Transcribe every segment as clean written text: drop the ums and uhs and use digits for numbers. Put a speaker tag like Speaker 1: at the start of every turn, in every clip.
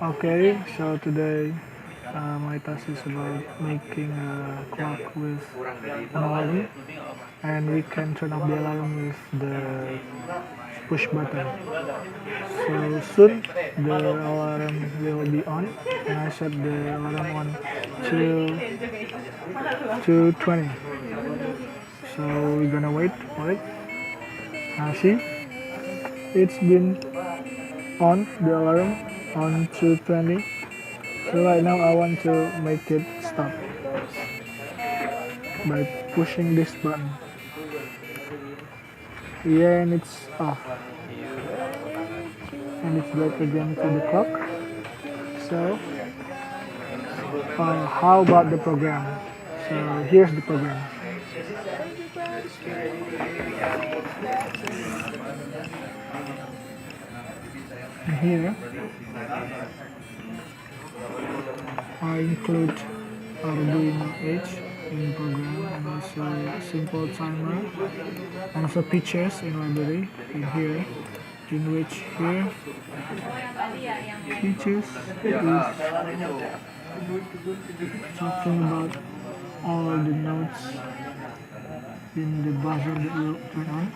Speaker 1: Okay, so today my task is about making a clock with an alarm, and we can turn off the alarm with the push button. So soon the alarm will be on, and I set the alarm on to 20. So we're gonna wait for it. See, it's been on the alarm on to 20. So right now I want to make it stop by pushing this button. Yeah, and it's off. And it's back again to the clock. So how about the program? So here's the program. And here I include arduino H in program, and also a simple timer, and also pictures in library in here, in which here pictures is talking about all the notes in the buzzer that will turn on.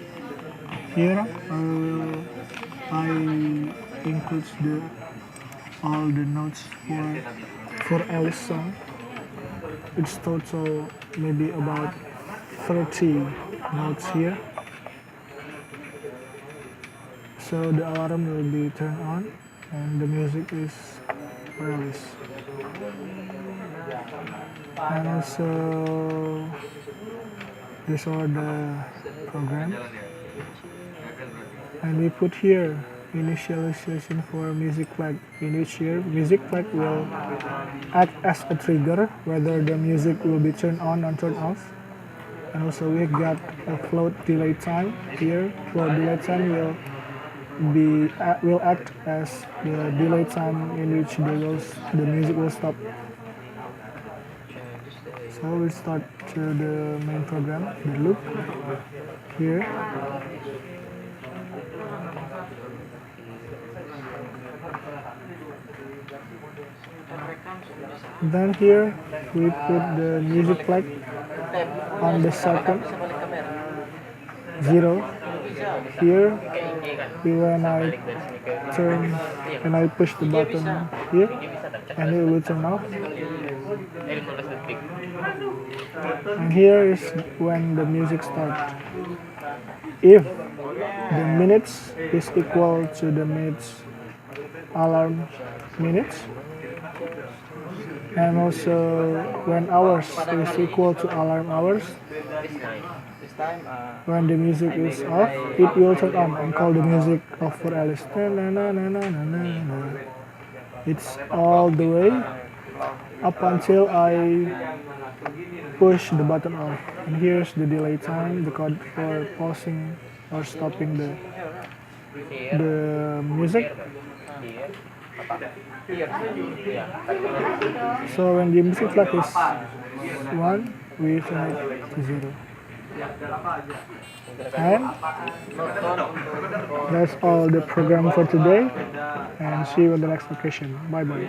Speaker 1: Here I include all the notes for Alice song. It's total maybe about 30 notes here. So the alarm will be turned on, and the music is for Alice. And also these are the program, and we put here initialization for music flag, in which here music flag will act as a trigger whether the music will be turned on or turned off. And also we got a float delay time here. Float delay time will act as the delay time in which the music will stop. So we start to the main program, the loop here. Then here we put the music flag on the second 0. Here when I push the button here, and it will turn off. And here is when the music starts. If the minutes is equal to the minutes alarm minutes, and also when hours is equal to alarm hours, when the music is off, it will turn on and call the music off for Alice. It's all the way up until I push the button off. And here's the delay time, the code for pausing or stopping the music. So when the music flag is 1, we turn it to 0. And that's all the program for today, and see you on the next occasion. Bye bye.